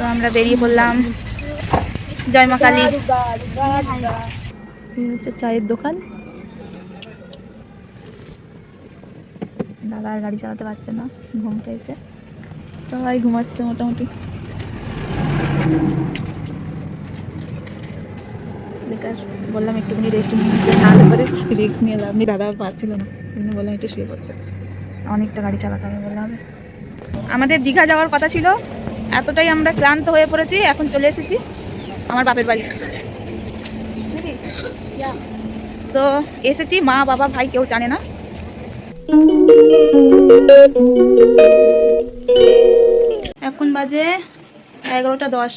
তো আমরা বেরিয়ে পড়লাম। জয় মা কালী। চায়ের দোকান। দাদা আর গাড়ি চালাতে পারছে না, ঘুম পেয়েছে, সবাই ঘুমাচ্ছে মোটামুটি। বেকার বললাম একটুখানি রেস্ট নিয়ে নিতে, তাহলে পরে রিস্ক নিয়ে লাভ নেই, দাদা পাচ্ছিল না, বললাম একটু শুয়ে পড়তে, অনেকটা গাড়ি চালাতে হবে বললাম। আমাদের দীঘা যাওয়ার কথা ছিল, এতটাই আমরা ক্লান্ত হয়ে পড়েছি, এখন চলে এসেছি আমার বাপের বাড়ি। তো এসেছি, মা বাবা ভাই কেউ জানে না। এখন বাজে 11:10,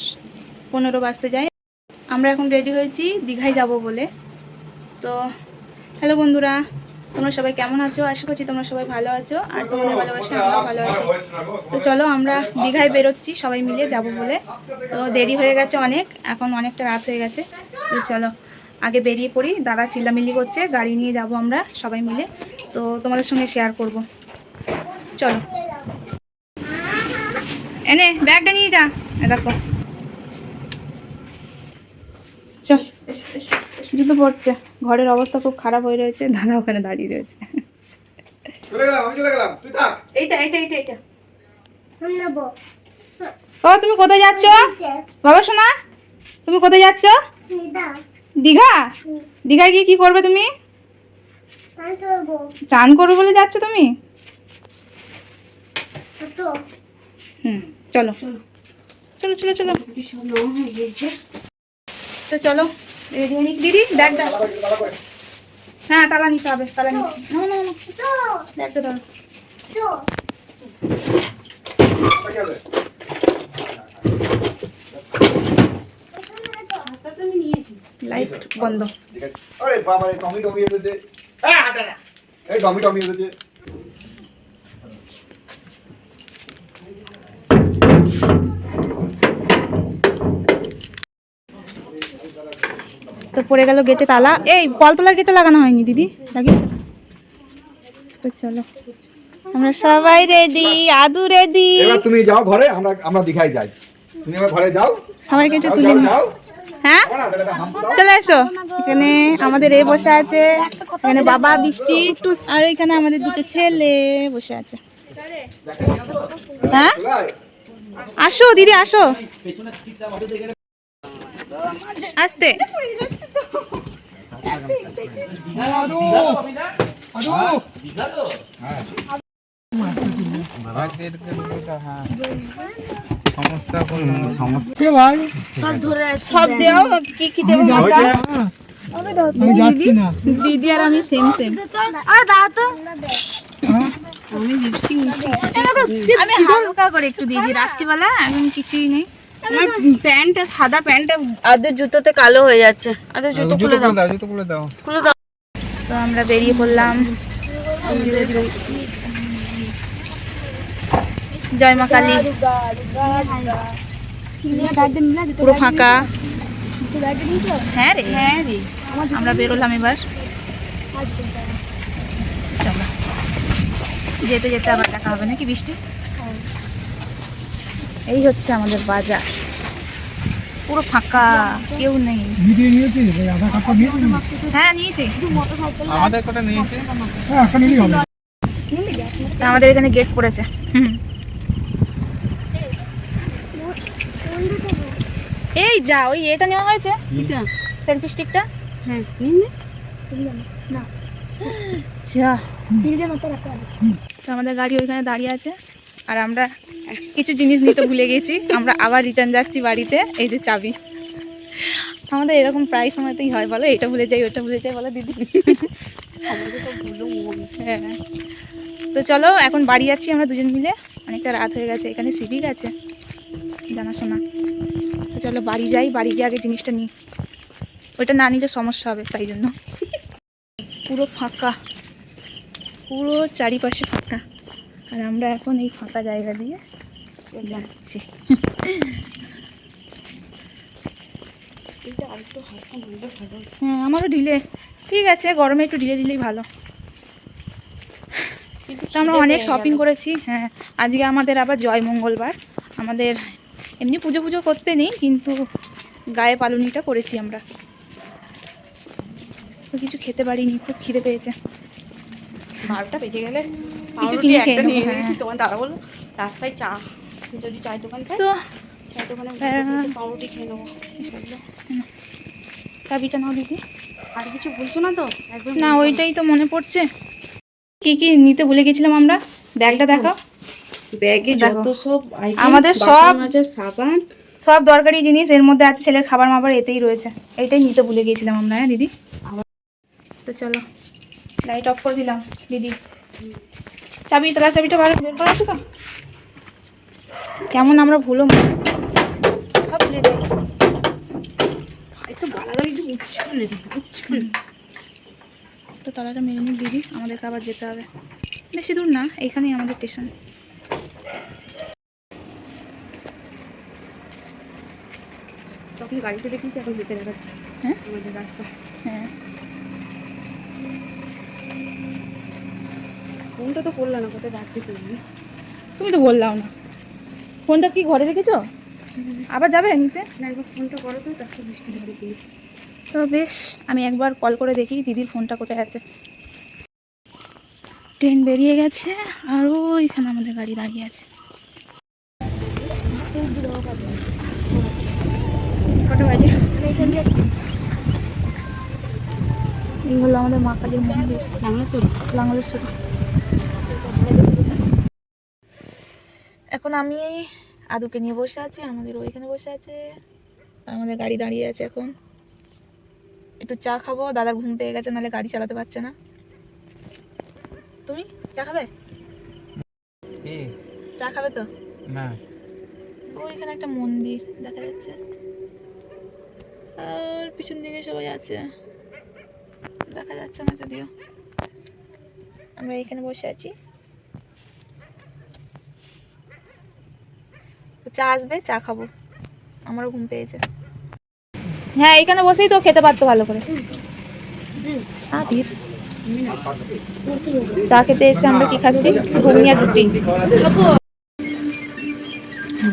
15 বাজতে যায়। আমরা এখন রেডি হয়েছি দীঘায় যাব বলে। তো হ্যালো বন্ধুরা, তোমরা সবাই কেমন আছো? আশা করছি তোমরা সবাই ভালো আছো, আর তোমাদের ভালোবাসা আমরাও ভালো আছি। তো চলো আমরা দীঘায় বেরোচ্ছি সবাই মিলে যাব বলে। তো দেরি হয়ে গেছে অনেক, এখন অনেকটা রাত হয়ে গেছে। তো চলো আগে বেরিয়ে পড়ি। দাদা চিল্লামিল্লি করছে, গাড়ি নিয়ে যাব আমরা সবাই মিলে, তো তোমাদের সঙ্গে শেয়ার করব। চলো এনে ব্যাগটা নিয়ে যা, দেখো চল। জুতো পড়ছে, ঘরের অবস্থা খুব খারাপ হয়ে রয়েছে, দাদা ওখানে দাঁড়িয়ে রয়েছে। ও তুমি কোথায় যাচ্ছ বাবা সোনা? তুমি কোথায় যাচ্ছ? দীঘা। দীঘায় গিয়ে কি করবে তুমি? চান করবে বলে যাচ্ছ তুমি? চলো চলো চলো চলো। তো চলো রেডি হয়ে নিচ্ছি। দিদি ব্যাগটা, হ্যাঁ তালা নিতে হবে, তালা নিচ্ছি। ব্যাগটা ধরো। লাইট বন্ধ। আরে বাবা রে, টমি টমি এসেছে। হাঁটা না, এই টমি টমি এসেছে। তো পড়ে গেল গেটে তালা। এই কলতলার গেটে লাগানো হয়নি দিদি, লাগিয়েছে। তো চলো আমরা সবাই রেডি, আদু রেডি। এবার তুমি যাও ঘরে, আমরা দীঘায় যাই। তুমি এবার ঘরে যাও, সবাইকে একটু তুলে নিই। হ্যাঁ চলে এসো। এখানে আমাদের এ বসে আছে, এখানে বাবা বৃষ্টি, আর এখানে আমাদের দুটো ছেলে বসে আছে। হ্যাঁ আসো দিদি আসো, আসতে। সব দেও, কি কি দেবো? দিদি আর আমি সেম সেম। আমি হালকা করে একটু দিয়েছি রাত্রিবেলা, এখন কিছুই নেই। আমার প্যান্ট, সাদা প্যান্ট, আদের জুতোতে কালো হয়ে যাচ্ছে। আদের জুতো খুলে দাও, জুতো খুলে দাও, খুলে দাও। তো আমরা বেরিয়ে পড়লাম। জয় মা কালী। পুরো ফাঁকা। হ্যাঁ রে, হ্যাঁ রে, আমরা বেরোলাম এবার। চলো যেতে যেতে আবার দেখা হবে নাকি বৃষ্টি। এই হচ্ছে আমাদের বাজার, পুরো ফাঁকা, কেউ নেই। হ্যাঁ নিয়েছি, আমাদের এখানে গেট পড়েছে। এই যা, ওই এটা নেওয়া হয়েছে, সেলফি স্টিকটা। হ্যাঁ তো আমাদের গাড়ি ওইখানে দাঁড়িয়ে আছে, আর আমরা কিছু জিনিস নিতে ভুলে গেছি, আমরা আবার রিটার্ন যাচ্ছি বাড়িতে। এই যে চাবি, আমাদের এরকম প্রায় সময়তেই হয় বলো, এটা ভুলে যাই ওটা ভুলে যাই বলো দিদি। হ্যাঁ তো চলো এখন বাড়ি যাচ্ছি আমরা দুজন মিলে, অনেকটা রাত হয়ে গেছে, এখানে সিভিক আছে জানাশোনা। তো চলো বাড়ি যাই, বাড়ি গিয়ে আগে জিনিসটা নিই, ওইটা না নিলে সমস্যা হবে, তাই জন্য। পুরো ফাঁকা, পুরো চারিপাশে ফাঁকা, আর আমরা এখন এই ফাঁকা জায়গা দিয়ে যাচ্ছি। হ্যাঁ আমারও ঢিলে, ঠিক আছে গরমে একটু ঢিলে দিলেই ভালো। তো আমরা অনেক শপিং করেছি। হ্যাঁ আজকে আমাদের আবার জয় মঙ্গলবার, আমাদের এমনি পুজো পুজো করতে নেই, কিন্তু গায়ে পালুনিটা করেছি আমরা। তো কিছু খেতে পারিনি, খুব খিদে পেয়েছে। 12টা বেজে গেলে কিছু পাউরুটি কিনে একটা খেয়ে নিয়ে নেবো, নিয়েছি। হ্যাঁ। তোমার দাদা বললো রাস্তায় চা, যদি চায়ের দোকান পাই তো চায়ের দোকানে পাউরুটি খেয়ে নেবো। চাবিটা নাও দিদি। আর কিছু বলছো না তো? একদম না, ওইটাই তো মনে পড়ছে। কি কি নিতে ভুলে গেছিলাম আমরা, ব্যাগটা দেখাও। ব্যাগে দেখো, যত সব আমাদের বাসন সব মাজার সাবান, সব দরকারি জিনিস এর মধ্যে আছে। ছেলের খাবার মাবার এতেই রয়েছে। এইটাই নিতে ভুলে গিয়েছিলাম আমরা, হ্যাঁ দিদি। তো চলো, লাইট অফ করে দিলাম দিদি। চাবি, তালা চাবিটা বের করা আছে তো? কেমন আমরা ভুলো সব ভুলে যাই। একটু গালাগালি একটু উচ্ছলে দিই, উচ্ছল। তো তালাটা মেরে নিই দিদি, আমাদেরকে আবার যেতে হবে। বেশি দূর না, এইখানেই আমাদের স্টেশন। তখন গাড়িতে দেখেছি, এখন যেতে দেখাচ্ছি। হ্যাঁ আমাদের রাস্তা। হ্যাঁ। ফোনটা তো করলাম না, কোথায় যাচ্ছি তুমি? তুমি তো বললাম না। ফোনটা কি ঘরে রেখেছো? আবার যাবে নিতে? না, একবার ফোনটা করো তো, তারপর বৃষ্টি ধরে দিই। তো বেশ, আমি একবার কল করে দেখি দিদির ফোনটা কোথায় আছে। ট্রেন বেরিয়ে গেছে, আর ওইখানে আমাদের গাড়ি দাঁড়িয়ে আছে। কটা বাজে? এই হলো আমাদের মা কালীর মন্দির, লাঙ্গলেশ্বরী। এখন আমি আদুকে নিয়ে বসে আছি, আমাদের ওইখানে বসে আছে, আর আমাদের গাড়ি দাঁড়িয়ে আছে। এখন একটু চা খাবো, দাদার ঘুম পেয়ে গেছে, নাহলে গাড়ি চালাতে পারছে না। তুমি চা খাবে? চা খাবে তো? না, ওইখানে একটা মন্দির দেখা যাচ্ছে, আর পিছন দিকে সবাই আছে, দেখা যাচ্ছে না যদিও। আমরা এখানে বসে আছি, চা আসবে, চা খাবো। আমারও ঘুম পেয়েছে। হ্যাঁ, এখানে বসেই তো খেতে পারতো ভালো করে। চা খেতে এসে আমরা কি খাচ্ছি? ঘুগনি আর রুটি।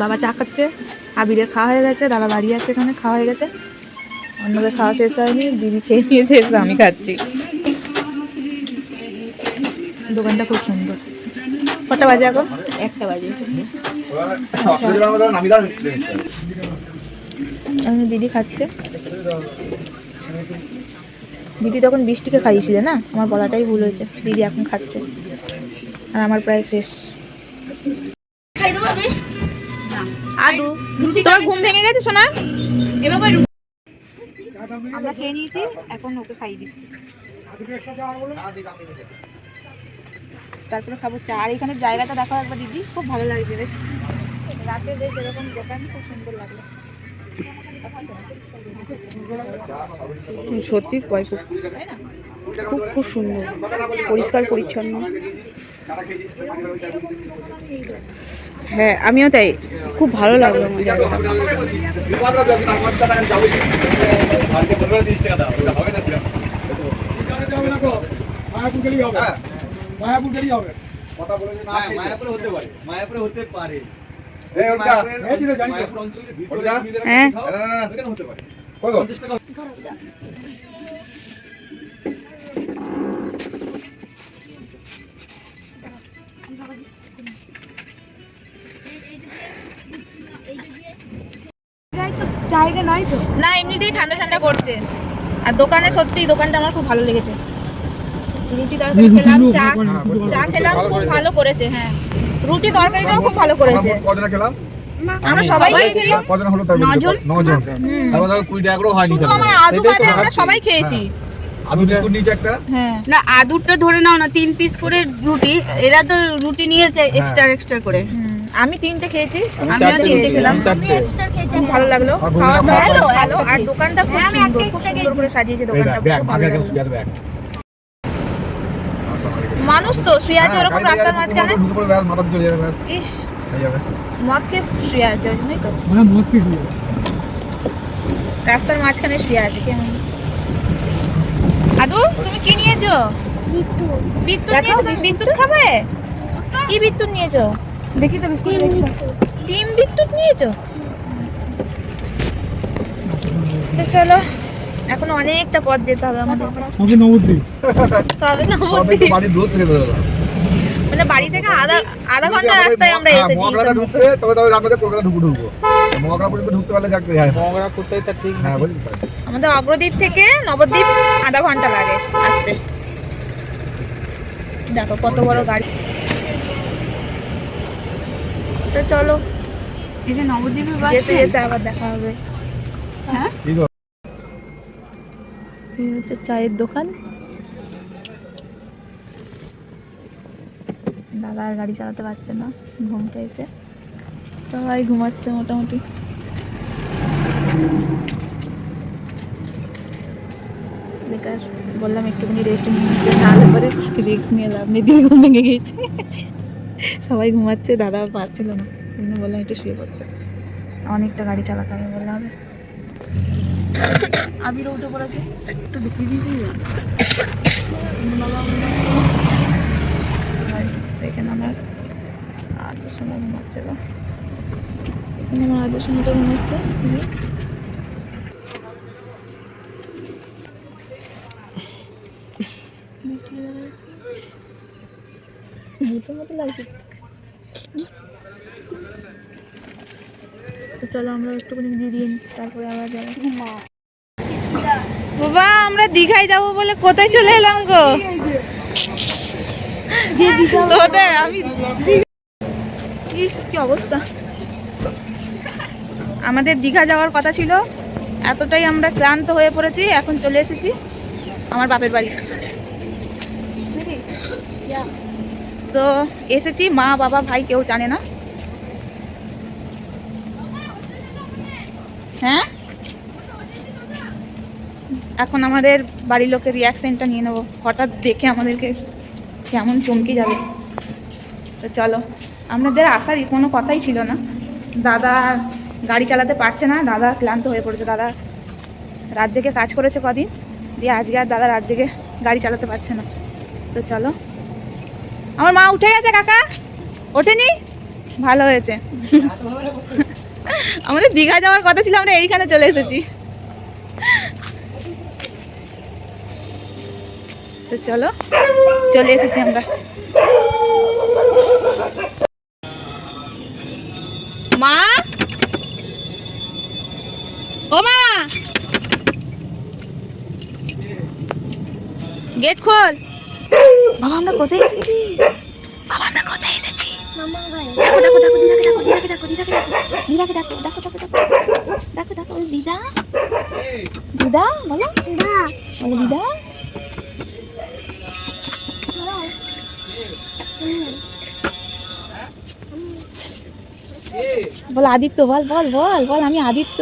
বাবা চা খাচ্ছে, আবিরের খাওয়া হয়ে গেছে, দাদা দাঁড়িয়ে আছে এখানে, খাওয়া হয়ে গেছে। অন্যদের খাওয়া শেষ হয়নি, দিদি খেয়ে নিয়েছে, এসে আমি খাচ্ছি। দোকানটা খুব সুন্দর। কটা বাজে এখন? 1টা বাজে। এখন দিদি খাচ্ছে। দিদি তখন বৃষ্টিকে খাইয়েছিলে না, আমার বলাটাই ভুল হয়েছে। দিদি এখন খাচ্ছে, আর আমার প্রায় শেষ। আদু, তোর ঘুম ভেঙে গেছে সোনা? আমরা খেয়ে নিয়েছি, এখন ওকে খাইয়ে দিচ্ছি। তারপরে খাবো চা। আর এখানে জায়গাটা দেখো একবার দিদি, খুব ভালো লাগছে বেশ। রাতে বেশ এরকম দোকান খুব সুন্দর লাগলো। সত্যি খুব খুব সুন্দর, পরিষ্কার পরিচ্ছন্ন। হ্যাঁ, আমিও তাই, খুব ভালো লাগলো আমার জায়গাটা। মায়াপুরে হতে পারে। জায়গা নাই তো না, এমনিতেই ঠান্ডা ঠান্ডা করছে। আর দোকানে সত্যি, দোকানটা আমার খুব ভালো লেগেছে। রুটি তরকারি খেলাম, চা খেলাম, খুব ভালো করেছে। হ্যাঁ, রুটি তরকারিটাও খুব ভালো করেছে। কজনা খেলাম? আমরা সবাই খেয়েছি। কজনা হলো? তাই 9 জন। 9 জন। তারপর 20 টাকা করে হয়নি। শুধু আমার আদু বাদে আমরা সবাই খেয়েছি। আদু বিস্কুট নিয়েছে একটা। হ্যাঁ, না, আদুরটা ধরে নাও না, 3 পিস করে রুটি। এরা তো রুটি নিয়েছে এক্সট্রা করে। আমি 3টে খেয়েছি, আমিও 3টে খেলাম। খুব ভালো লাগলো। খাওয়া দাওয়া ভালো, আর দোকানটা খুব সুন্দর, খুব সুন্দর করে সাজিয়েছে দোকানটা। খুব ভালো লাগলো। মানুষ তো শুয়ে আছে ওরকম রাস্তার মাঝখানে। মাথা চলে যাবে ব্যাস। ইস, হয়ে যাবে। মদ খেয়ে শুয়ে আছে, ওই জন্যই তো রাস্তার মাঝখানে শুয়ে আছে। কেমন আদু, তুমি কি নিয়েছো? বিদ্যুৎ নিয়েছো? তুমি বিদ্যুৎ খাবে? কি বিদ্যুৎ নিয়েছো? দেখি তো বিস্কুট দেখছো। ডিম বিদ্যুৎ নিয়েছো? তো চলো এখন অনেকটা পথ যেতে হবে আমাদের। সবে নবদ্বীপ। সবে সবে তো নবদ্বীপ। বাড়ির দূর থেকে বেরোলাম। মানে বাড়ি থেকে আধা ঘন্টা রাস্তায় আমরা এসেছি। মগরাটা ঢুকতে তবে আমাদের কলকাতা ঢুকবো। মগরা পর্যন্ত ঢুকতে পারলে যাক রে। মগরা কোথায় তা ঠিক হ্যাঁ বলি। আমাদের অগ্রদ্বীপ থেকে নবদ্বীপ আধা ঘন্টা লাগে আসতে। দেখো কত বড় গাড়ি। তো চলো এটা নবদ্বীপের বাস যেতে যেতে আবার দেখা হবে। হ্যাঁ ঠিক আছে। এই হচ্ছে চায়ের দোকান। দাদা আর গাড়ি চালাতে পারছে না, ঘুম পেয়েছে, সবাই ঘুমাচ্ছে মোটামুটি। বেকার বললাম একটুখানি রেস্ট নিতে, তাহলে পরে রিস্ক নিয়ে লাভ নেই, দিয়ে ঘুম ভেঙে গিয়েছে। সবাই ঘুমাচ্ছে, দাদা আর পারছিল না, এমনি বললাম একটু শুয়ে পড়তে। অনেকটা গাড়ি চালাতে হবে বললে হবে। আবিরও উঠে পড়েছে, একটু ঢুকিয়ে দিয়েছি। এখানে আমার আদর্শনা ঘুমাচ্ছে, এখানে আমার আদর্শনাটা ঘুমাচ্ছে। ভূতের মতো লাগছে। তো চলো আমরা একটুখানি দিয়ে তারপরে আবার যাবো। বাবা আমরা দীঘায় যাব বলে কোথায় চলে এলাম গো? তোদের আমি কি অবস্থা। আমাদের দীঘা যাওয়ার কথা ছিল, এতটাই আমরা ক্লান্ত হয়ে পড়েছি, এখন চলে এসেছি আমার বাপের বাড়ি। তো এসেছি, মা বাবা ভাই কেউ জানে না। হ্যাঁ এখন আমাদের বাড়ির লোকের রিয়াকশনটা নিয়ে নেবো, হঠাৎ দেখে আমাদেরকে কেমন চমকে যাবে। তো চলো, আমাদের আসারই কোনো কথাই ছিল না। দাদা গাড়ি চালাতে পারছে না, দাদা ক্লান্ত হয়ে পড়েছে। দাদা রাত জেগে কাজ করেছে কদিন, দিয়ে আজকে আর দাদা রাত জেগে গাড়ি চালাতে পারছে না। তো চলো, আমার মা উঠে গেছে, কাকা ওঠেনি, ভালো হয়েছে। আমাদের দীঘা যাওয়ার কথা ছিল, আমরা এইখানে চলে এসেছি। তো চলো, চলে এসেছি আমরা। মা, ও মা, গেট খোল। বাবা আমরা কোথায় এসেছি? বাবা আমরা কোথায় এসেছি? ডাকো ডাকো ডাকো, দিদাকে ডাকো, দিদাকে ডাকো, দিদাকে ডাকো, দিদাকে ডাকো, ডাকো ডাকো ডাকো ডাকো ডাকো, দিদা দিদা বলো, দিদা বলো, দিদা। বল আদিত্য, বল বল বল বল, আমি আদিত্য।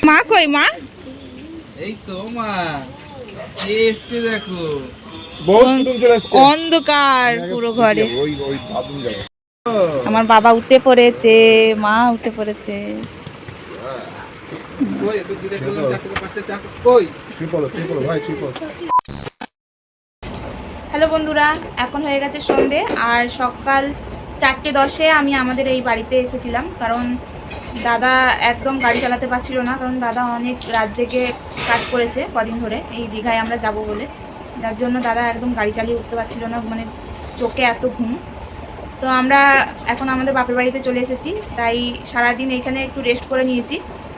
মা কই মা? এই তো মা কে এসছে দেখো। অন্ধকার পুরো ঘরে। ওই বাথরুম যাবে। আমার বাবা উঠে পড়েছে, মা উঠে পড়েছে। কই তো দিদা বললাম চাকরি করতে চাকরি কই। ট্রিপল ভাই ট্রিপল। হ্যালো বন্ধুরা, এখন হয়ে গেছে সন্ধে, আর সকাল 4:10 আমি আমাদের এই বাড়িতে এসেছিলাম, কারণ দাদা একদম গাড়ি চালাতে পারছিল না, কারণ দাদা অনেক রাত জেগে কাজ করেছে কদিন ধরে এই দীঘায় আমরা যাব বলে, যার জন্য দাদা একদম গাড়ি চালিয়ে উঠতে পারছিল না, মানে চোখে এত ঘুম। তো আমরা এখন আমাদের বাপের বাড়িতে চলে এসেছি, তাই সারাদিন এইখানে একটু রেস্ট করে নিয়েছি।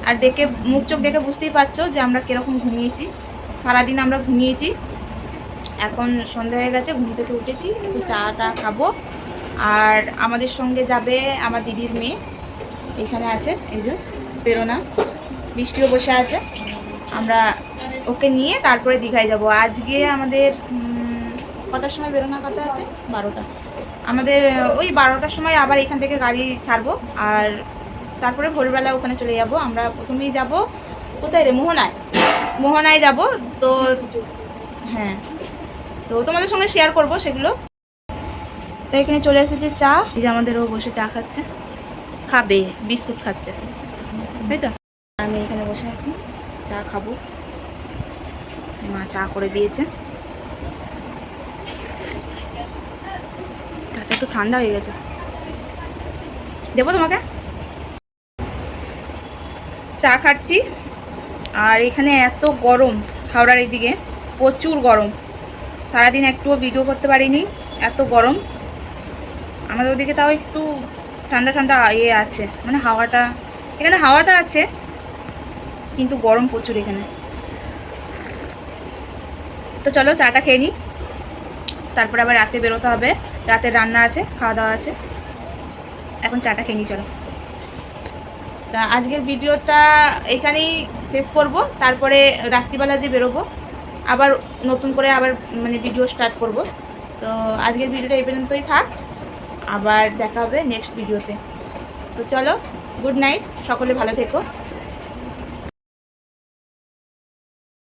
আর দেখে মুখ চোখ দেখে বুঝতেই পারছো যে আমরা কীরকম ঘুমিয়েছি, সারাদিন আমরা ঘুমিয়েছি। এখন সন্ধ্যা হয়ে গেছে, ঘুম থেকে উঠেছি, একটু চাটা খাবো। আর আমাদের সঙ্গে যাবে আমার দিদির মেয়ে, এখানে আছে, এই যে প্রেরণা, বৃষ্টিও বসে আছে। আমরা ওকে নিয়ে তারপরে দীঘায় যাব। আজকে আমাদের কটার সময় বেরোনোর কথা আছে? 12টা। আমাদের ওই 12টার সময় আবার এখান থেকে গাড়ি ছাড়বো, আর তারপরে ভোরবেলা ওখানে চলে যাব। আমরা প্রথমেই যাব কোথায় রে, মোহনায় যাব। তো হ্যাঁ, তো তোমাদের সঙ্গে শেয়ার করব সেগুলো। তো এখানে চলে এসেছে চা, এই যে আমাদের ও বসে চা খাচ্ছে, খাবে, বিস্কুট খাচ্ছে, তাই তো। আমি এখানে বসে আছি, চা খাবো, মা চা করে দিয়েছে। চাটা একটু একটু ঠান্ডা হয়ে গেছে। দেবো তোমাকে? চা খাচ্ছি। আর এখানে এত গরম, হাওড়ার এইদিকে প্রচুর গরম। সারাদিন একটুও ভিডিও করতে পারিনি, এত গরম। আমাদের ওদিকে তাও একটু ঠান্ডা ঠান্ডা আছে, মানে হাওয়াটা, এখানে হাওয়াটা আছে কিন্তু গরম প্রচুর এখানে। তো চলো চাটা খেয়ে নিই, তারপরে আবার রাতে বেরোতে হবে, রাতে রান্না আছে, খাওয়া দাওয়া আছে। এখন চাটা খেয়ে নিই চলো। তা আজকের ভিডিওটা এখানেই শেষ করব, তারপরে রাত্রিবেলা যে বেরোবো আবার নতুন করে আবার মানে ভিডিও স্টার্ট করব। তো আজকের ভিডিওটা এই পর্যন্তই থাক, আবার দেখা হবে নেক্সট ভিডিওতে। তো চলো, গুড নাইট, সকলে ভালো থেকো।